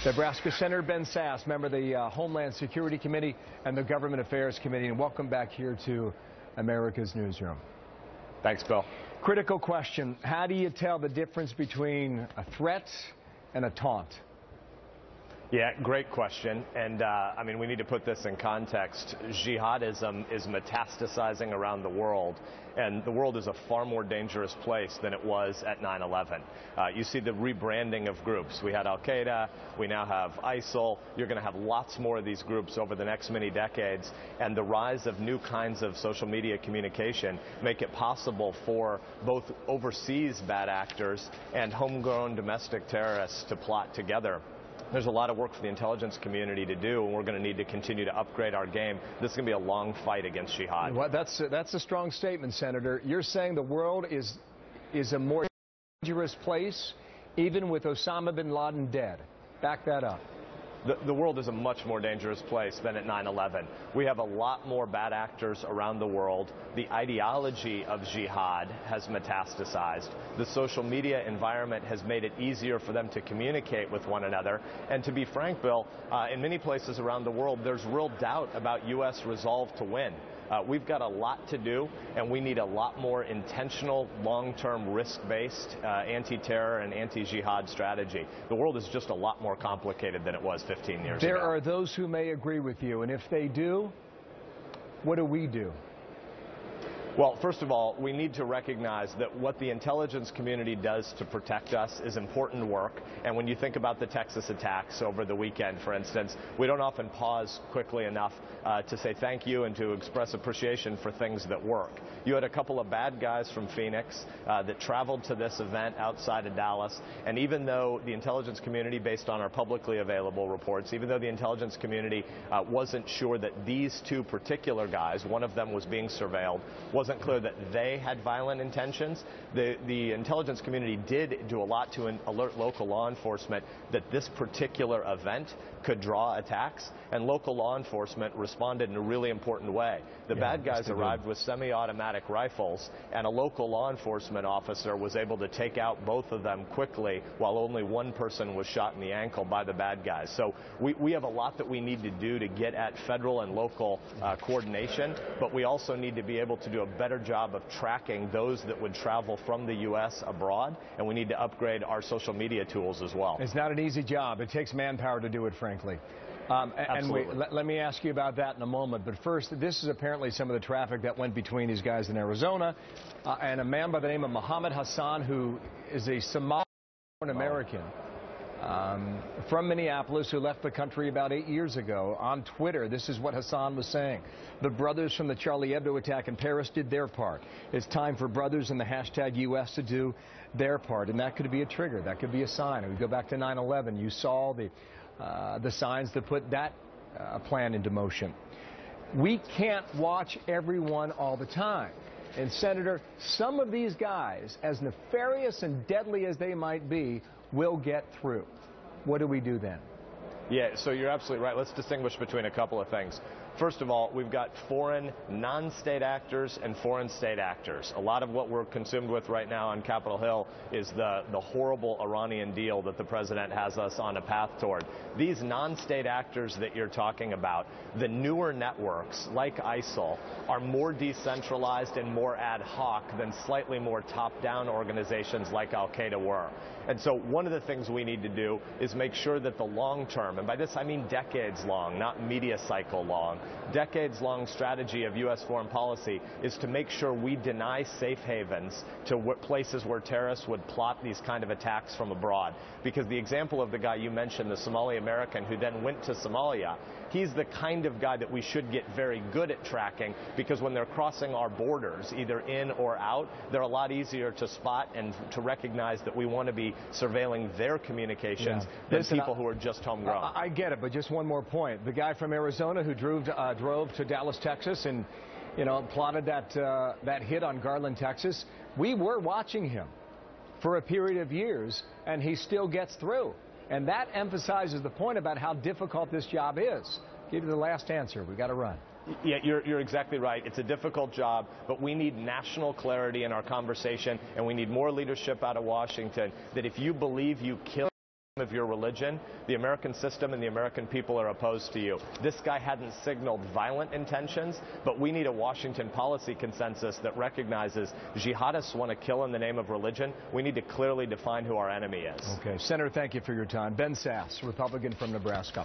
Nebraska Senator Ben Sasse, member of the Homeland Security Committee and the Government Affairs Committee, and welcome back here to America's Newsroom. Thanks, Bill. Critical question. How do you tell the difference between a threat and a taunt? Yeah, great question. And I mean, we need to put this in context. Jihadism is metastasizing around the world, and the world is a far more dangerous place than it was at 9/11. You see the rebranding of groups. We had Al-Qaeda, we now have ISIL. You're going to have lots more of these groups over the next many decades, and the rise of new kinds of social media communication make it possible for both overseas bad actors and homegrown domestic terrorists to plot together. There's a lot of work for the intelligence community to do, and we're going to need to continue to upgrade our game. This is going to be a long fight against jihad. Well, that's a strong statement, Senator. You're saying the world is a more dangerous place, even with Osama bin Laden dead. Back that up. The world is a much more dangerous place than at 9/11. We have a lot more bad actors around the world. The ideology of jihad has metastasized. The social media environment has made it easier for them to communicate with one another. And to be frank, Bill, in many places around the world, there's real doubt about U.S. resolve to win. We've got a lot to do, and we need a lot more intentional, long-term, risk-based anti-terror and anti-jihad strategy. The world is just a lot more complicated than it was 15 years ago. There are those who may agree with you, and if they do, what do we do? Well, first of all, we need to recognize that what the intelligence community does to protect us is important work. And when you think about the Texas attacks over the weekend, for instance, we don't often pause quickly enough to say thank you and to express appreciation for things that work. You had a couple of bad guys from Phoenix that traveled to this event outside of Dallas. And even though the intelligence community, based on our publicly available reports, even though the intelligence community wasn't sure that these two particular guys, one of them was being surveilled, wasn't clear that they had violent intentions, the intelligence community did do a lot to alert local law enforcement that this particular event could draw attacks, and local law enforcement responded in a really important way. The bad guys arrived with semi-automatic rifles, and a local law enforcement officer was able to take out both of them quickly while only one person was shot in the ankle by the bad guys. So we have a lot that we need to do to get at federal and local coordination, but we also need to be able to do a better job of tracking those that would travel from the U.S. abroad, and we need to upgrade our social media tools as well. It's not an easy job. It takes manpower to do it, frankly. Let me ask you about that in a moment. But first, this is apparently some of the traffic that went between these guys in Arizona and a man by the name of Mohammed Hassan, who is a Somali American from Minneapolis who left the country about 8 years ago. On Twitter, this is what Hassan was saying. The brothers from the Charlie Hebdo attack in Paris did their part. It's time for brothers in the hashtag US to do their part. And that could be a trigger. That could be a sign. We go back to 9/11. You saw the signs that put that plan into motion. We can't watch everyone all the time. And, Senator, some of these guys, as nefarious and deadly as they might be, will get through. What do we do then? Yeah, so you're absolutely right. Let's distinguish between a couple of things. First of all, we've got foreign non-state actors and foreign state actors. A lot of what we're consumed with right now on Capitol Hill is the horrible Iranian deal that the president has us on a path toward. These non-state actors that you're talking about, the newer networks like ISIL, are more decentralized and more ad hoc than slightly more top-down organizations like Al-Qaeda were. And so one of the things we need to do is make sure that the long-term, and by this I mean decades long, not media cycle long, decades-long strategy of U.S. foreign policy is to make sure we deny safe havens to places where terrorists would plot these kind of attacks from abroad. Because the example of the guy you mentioned, the Somali American who then went to Somalia, he's the kind of guy that we should get very good at tracking, because when they're crossing our borders, either in or out, they're a lot easier to spot and to recognize that we want to be surveilling their communications than people who are just homegrown. I get it, but just one more point. The guy from Arizona who drove to Dallas, Texas, and plotted that hit on Garland, Texas, we were watching him for a period of years, and he still gets through. And that emphasizes the point about how difficult this job is. Give you the last answer. We've got to run. Yeah, you're exactly right. It's a difficult job, but we need national clarity in our conversation, and we need more leadership out of Washington that if you believe you kill of your religion, the American system and the American people are opposed to you. This guy hadn't signaled violent intentions, but we need a Washington policy consensus that recognizes jihadists want to kill in the name of religion. We need to clearly define who our enemy is. Okay, Senator, thank you for your time. Ben Sasse, Republican from Nebraska.